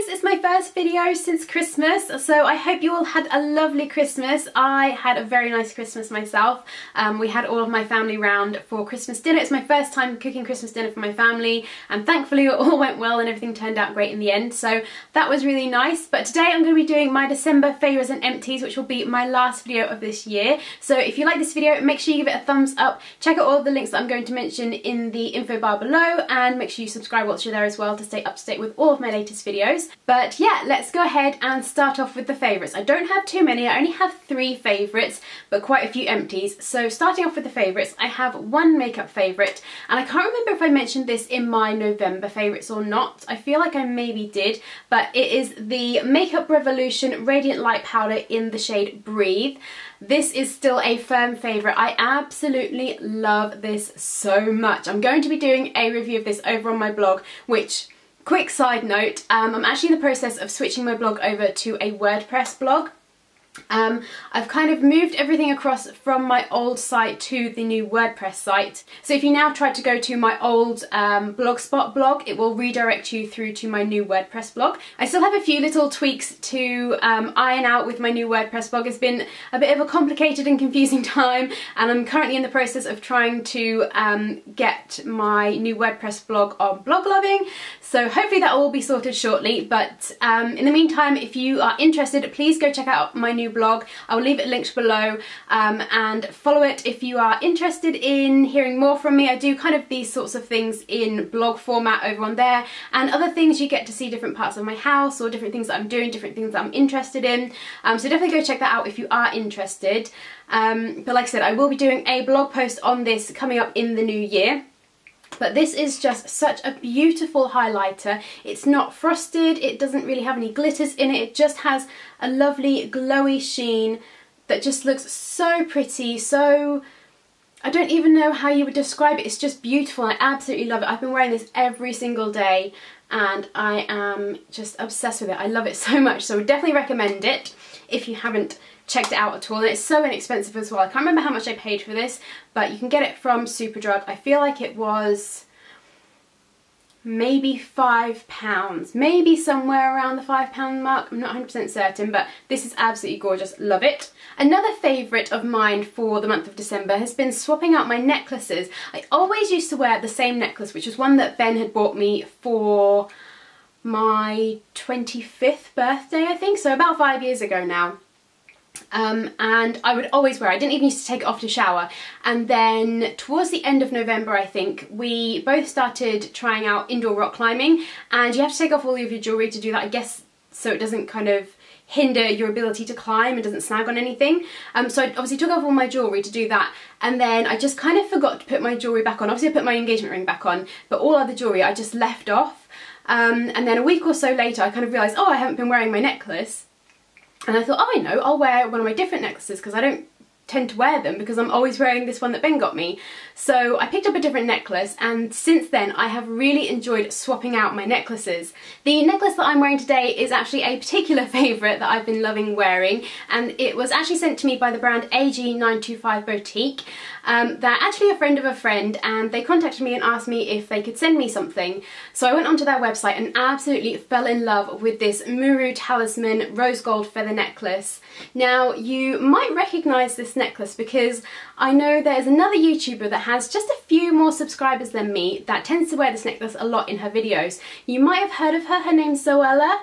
guys, it's my first video since Christmas, so I hope you all had a lovely Christmas. I had a very nice Christmas myself. We had all of my family round for Christmas dinner. It's my first time cooking Christmas dinner for my family, and thankfully it all went well and everything turned out great in the end, so that was really nice. But today I'm going to be doing my December favourites and empties, which will be my last video of this year. So if you like this video, make sure you give it a thumbs up, check out all of the links that I'm going to mention in the info bar below, and make sure you subscribe whilst you're there as well to stay up to date with all of my latest videos. But yeah, let's go ahead and start off with the favourites. I don't have too many, I only have 3 favourites, but quite a few empties. So starting off with the favourites, I have one makeup favourite, and I can't remember if I mentioned this in my November favourites or not. I feel like I maybe did, but it is the Makeup Revolution Radiant Light Powder in the shade Breathe. This is still a firm favourite. I absolutely love this so much. I'm going to be doing a review of this over on my blog, which, quick side note, I'm actually in the process of switching my blog over to a WordPress blog. I've kind of moved everything across from my old site to the new WordPress site. So if you now try to go to my old Blogspot blog, it will redirect you through to my new WordPress blog. I still have a few little tweaks to iron out with my new WordPress blog. It's been a bit of a complicated and confusing time, and I'm currently in the process of trying to get my new WordPress blog on Blogloving. So hopefully that will all be sorted shortly, but in the meantime, if you are interested, please go check out my new blog. I will leave it linked below, and follow it if you are interested in hearing more from me. I do kind of these sorts of things in blog format over on there, and other things you get to see different parts of my house or different things that I'm doing, different things that I'm interested in. So definitely go check that out if you are interested. But like I said, I will be doing a blog post on this coming up in the new year. But this is just such a beautiful highlighter. It's not frosted, it doesn't really have any glitters in it, it just has a lovely glowy sheen that just looks so pretty, so... I don't even know how you would describe it, it's just beautiful. I absolutely love it. I've been wearing this every single day and I am just obsessed with it. I love it so much, so I would definitely recommend it if you haven't checked it out at all. And it's so inexpensive as well. I can't remember how much I paid for this, but you can get it from Superdrug. I feel like it was maybe £5, maybe somewhere around the £5 mark. I'm not 100% certain, but this is absolutely gorgeous. Love it. Another favourite of mine for the month of December has been swapping out my necklaces. I always used to wear the same necklace, which was one that Ben had bought me for my 25th birthday, I think, so about 5 years ago now. And I would always wear it. I didn't even used to take it off to shower. And then towards the end of November, I think, we both started trying out indoor rock climbing, and you have to take off all of your jewellery to do that, I guess, so it doesn't kind of hinder your ability to climb and doesn't snag on anything. So I obviously took off all my jewellery to do that, and then I just kind of forgot to put my jewellery back on. Obviously I put my engagement ring back on, but all other jewellery I just left off. And then a week or so later I kind of realised, oh, I haven't been wearing my necklace. And I thought, oh, I know, I'll wear one of my different necklaces because I don't tend to wear them because I'm always wearing this one that Ben got me. So I picked up a different necklace, and since then I have really enjoyed swapping out my necklaces. The necklace that I'm wearing today is actually a particular favourite that I've been loving wearing, and it was actually sent to me by the brand AG925 Boutique. They're actually a friend of a friend, and they contacted me and asked me if they could send me something. So I went onto their website and absolutely fell in love with this Muru Talisman rose gold feather necklace. Now, you might recognise this necklace because I know there's another YouTuber that has just a few more subscribers than me that tends to wear this necklace a lot in her videos. You might have heard of her, her name's Zoella.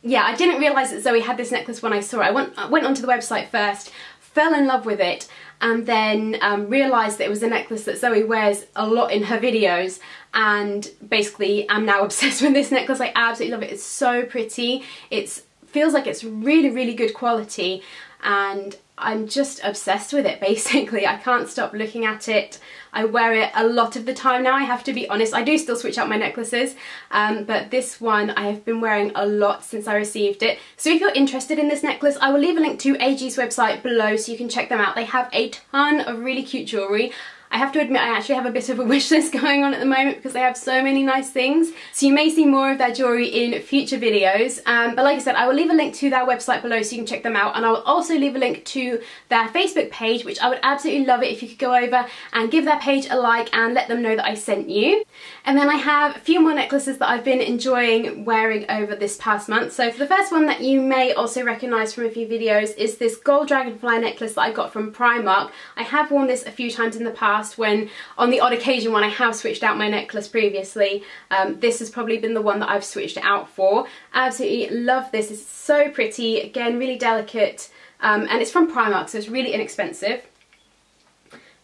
Yeah, I didn't realise that Zoe had this necklace when I saw it. I went onto the website first, fell in love with it, and then realised that it was a necklace that Zoe wears a lot in her videos, and basically I'm now obsessed with this necklace. I absolutely love it. It's so pretty. It feels like it's really, really good quality, and I'm just obsessed with it basically. I can't stop looking at it. I wear it a lot of the time now, I have to be honest. I do still switch out my necklaces, but this one I have been wearing a lot since I received it. So if you're interested in this necklace, I will leave a link to AG's website below so you can check them out. They have a ton of really cute jewellery. I have to admit I actually have a bit of a wish list going on at the moment because they have so many nice things. So you may see more of their jewellery in future videos. But like I said, I will leave a link to their website below so you can check them out, and I will also leave a link to their Facebook page, which I would absolutely love it if you could go over and give their page a like and let them know that I sent you. And then I have a few more necklaces that I've been enjoying wearing over this past month. So for the first one that you may also recognise from a few videos is this gold dragonfly necklace that I got from Primark. I have worn this a few times in the past when, on the odd occasion when I have switched out my necklace previously. This has probably been the one that I've switched it out for. Absolutely love this. It's so pretty, again really delicate, and it's from Primark, so it's really inexpensive.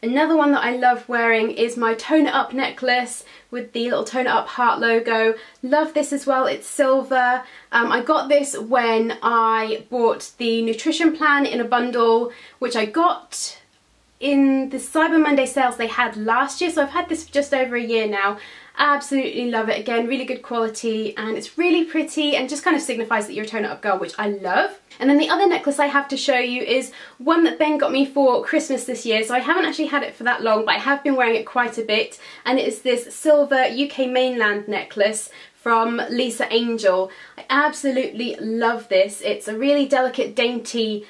Another one that I love wearing is my Tone It Up necklace with the little Tone It Up heart logo. Love this as well, it's silver. I got this when I bought the nutrition plan in a bundle, which I got in the Cyber Monday sales they had last year, so I've had this for just over a year now. Absolutely love it. Again, really good quality, and it's really pretty and just kind of signifies that you're a Tone It Up girl, which I love. And then the other necklace I have to show you is one that Ben got me for Christmas this year, so I haven't actually had it for that long, but I have been wearing it quite a bit, and it is this silver UK mainland necklace from Lisa Angel. I absolutely love this. It's a really delicate, dainty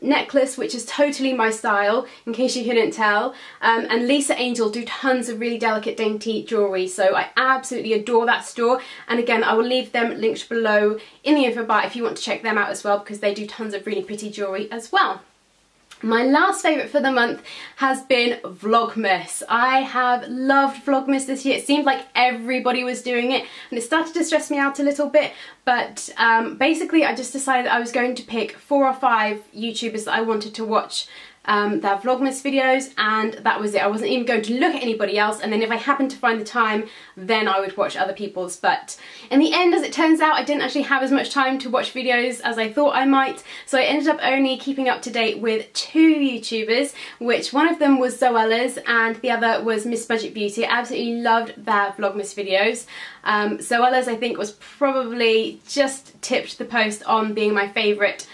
necklace, which is totally my style, in case you couldn't tell. And Lisa Angel do tons of really delicate, dainty jewellery, so I absolutely adore that store. And again, I will leave them linked below in the info bar if you want to check them out as well, because they do tons of really pretty jewellery as well. My last favourite for the month has been Vlogmas. I have loved Vlogmas this year. It seemed like everybody was doing it, and it started to stress me out a little bit, but basically I just decided I was going to pick 4 or 5 YouTubers that I wanted to watch their Vlogmas videos, and that was it. I wasn't even going to look at anybody else, and then if I happened to find the time, then I would watch other people's. But in the end, as it turns out, I didn't actually have as much time to watch videos as I thought I might, so I ended up only keeping up to date with 2 YouTubers, which one of them was Zoella's and the other was Miss Budget Beauty. I absolutely loved their Vlogmas videos. Zoella's, I think, was probably just tipped the post on being my favourite.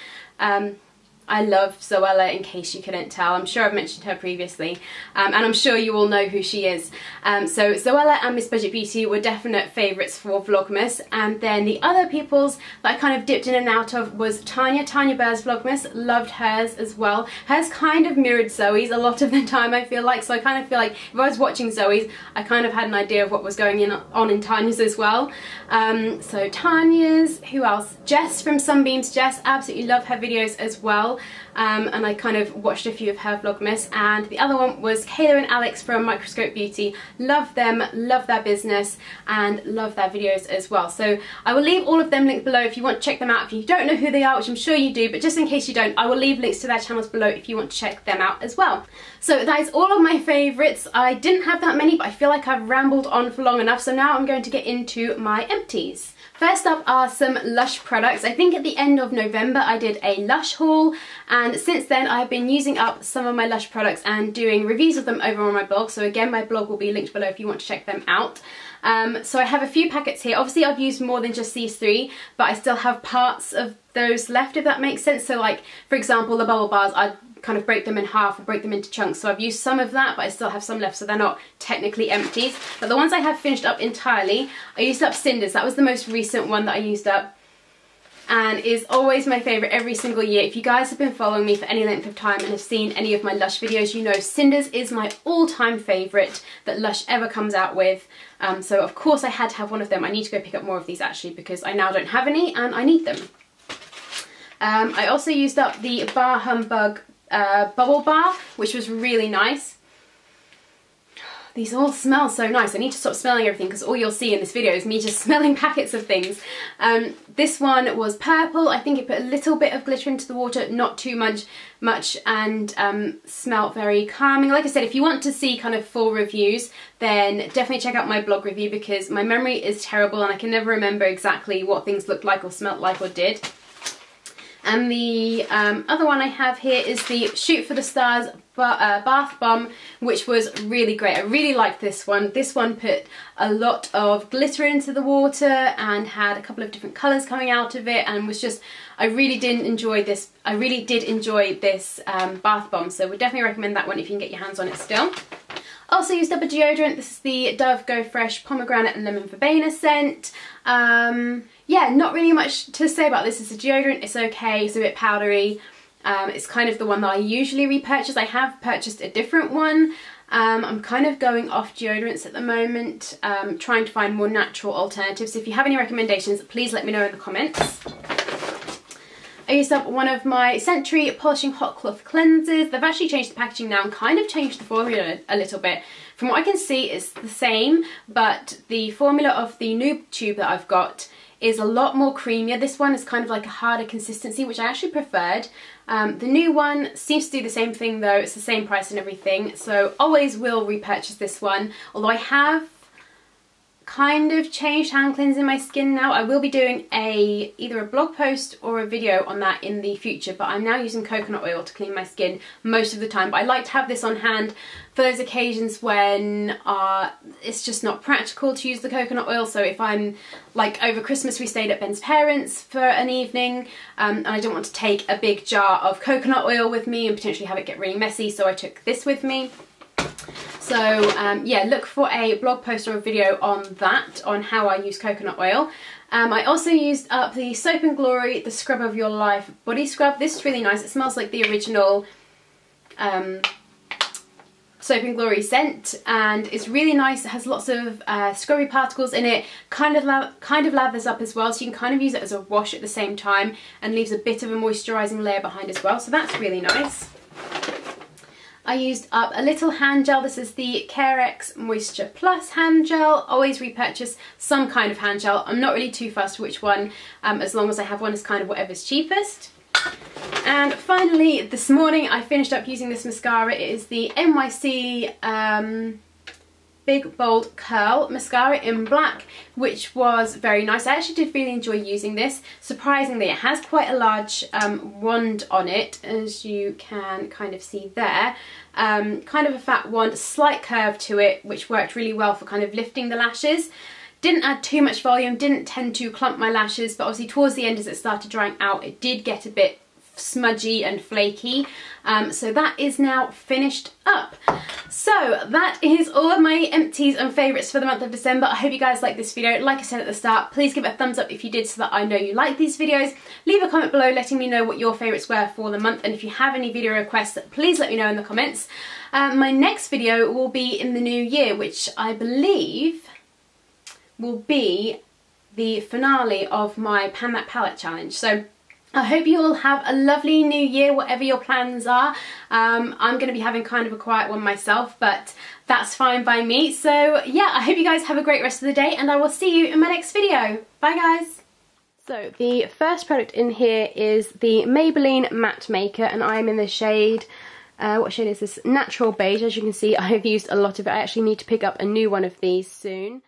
I love Zoella, in case you couldn't tell. I'm sure I've mentioned her previously, and I'm sure you all know who she is. So Zoella and Miss Budget Beauty were definite favourites for Vlogmas, and then the other people's that I kind of dipped in and out of was Tanya Bear's Vlogmas. Loved hers as well. Hers kind of mirrored Zoe's a lot of the time, I feel like, so I kind of feel like if I was watching Zoe's, I kind of had an idea of what was going on in Tanya's as well. So Tanya's, who else? Jess from Sunbeams Jess, absolutely love her videos as well. And I kind of watched a few of her Vlogmas. And the other one was Kayla and Alex from Microscope Beauty. Love them, love their business, and love their videos as well. So I will leave all of them linked below if you want to check them out. If you don't know who they are, which I'm sure you do, but just in case you don't, I will leave links to their channels below if you want to check them out as well. So that is all of my favourites. I didn't have that many, but I feel like I've rambled on for long enough, so now I'm going to get into my empties. First up are some Lush products. I think at the end of November I did a Lush haul, and since then I've been using up some of my Lush products and doing reviews of them over on my blog. So again, my blog will be linked below if you want to check them out. So I have a few packets here. Obviously I've used more than just these 3, but I still have parts of those left, if that makes sense. So like, for example, the bubble bars, I'd kind of break them in half or break them into chunks. So I've used some of that, but I still have some left, so they're not technically empties. But the ones I have finished up entirely, I used up Cinders. That was the most recent one that I used up, and is always my favourite every single year. If you guys have been following me for any length of time and have seen any of my Lush videos, you know Cinders is my all-time favourite that Lush ever comes out with. So of course I had to have one of them. I need to go pick up more of these actually, because I now don't have any and I need them. I also used up the Bar Humbug bubble bar, which was really nice. These all smell so nice. I need to stop smelling everything, because all you'll see in this video is me just smelling packets of things. This one was purple. I think it put a little bit of glitter into the water, not too much, and smelled very calming. Like I said, if you want to see kind of full reviews, then definitely check out my blog review, because my memory is terrible and I can never remember exactly what things looked like or smelt like or did. And the other one I have here is the Shoot for the Stars bath bomb, which was really great. I really liked this one. This one put a lot of glitter into the water and had a couple of different colours coming out of it, and was just, I really did enjoy this bath bomb, so would definitely recommend that one if you can get your hands on it still. Also used up a deodorant. This is the Dove Go Fresh Pomegranate and Lemon Verbena scent. Yeah, not really much to say about this. It's a deodorant, it's okay, it's a bit powdery. It's kind of the one that I usually repurchase. I have purchased a different one. I'm kind of going off deodorants at the moment, trying to find more natural alternatives. If you have any recommendations, please let me know in the comments. I used up one of my Century Polishing Hot Cloth Cleansers. They've actually changed the packaging now and kind of changed the formula a little bit. From what I can see, it's the same, but the formula of the new tube that I've got is a lot more creamier. This one is kind of like a harder consistency, which I actually preferred. The new one seems to do the same thing though. It's the same price and everything, so always will repurchase this one. Although I have kind of changed how I'm cleansing my skin now. I will be doing either a blog post or a video on that in the future, but I'm now using coconut oil to clean my skin most of the time. But I like to have this on hand for those occasions when it's just not practical to use the coconut oil. So if I'm, like over Christmas we stayed at Ben's parents for an evening, and I don't want to take a big jar of coconut oil with me and potentially have it get really messy, so I took this with me. So yeah, look for a blog post or a video on that, on how I use coconut oil. I also used up the Soap and Glory, the Scrub of Your Life body scrub. This is really nice. It smells like the original Soap and Glory scent, and it's really nice. It has lots of scrubby particles in it, kind of lathers up as well, so you can kind of use it as a wash at the same time and leaves a bit of a moisturising layer behind as well, so that's really nice. I used up a little hand gel. This is the Carex Moisture Plus hand gel. Always repurchase some kind of hand gel. I'm not really too fussed which one, as long as I have one, is kind of whatever's cheapest. And finally, this morning I finished up using this mascara. It is the NYC Big Bold Curl mascara in black, which was very nice. I actually did really enjoy using this. Surprisingly, it has quite a large wand on it, as you can kind of see there. Kind of a fat wand, slight curve to it, which worked really well for kind of lifting the lashes. Didn't add too much volume, didn't tend to clump my lashes, but obviously towards the end as it started drying out, it did get a bit smudgy and flaky. So that is now finished up. So that is all of my empties and favourites for the month of December. I hope you guys liked this video. Like I said at the start, please give it a thumbs up if you did, so that I know you like these videos. Leave a comment below letting me know what your favourites were for the month, and if you have any video requests, please let me know in the comments. My next video will be in the new year, which I believe will be the finale of my Pan That Palette challenge. So I hope you all have a lovely new year, whatever your plans are. I'm going to be having kind of a quiet one myself, but that's fine by me. So yeah, I hope you guys have a great rest of the day, and I will see you in my next video. Bye guys! So the first product in here is the Maybelline Matte Maker, and I'm in the shade, what shade is this? Natural Beige. As you can see, I have used a lot of it. I actually need to pick up a new one of these soon.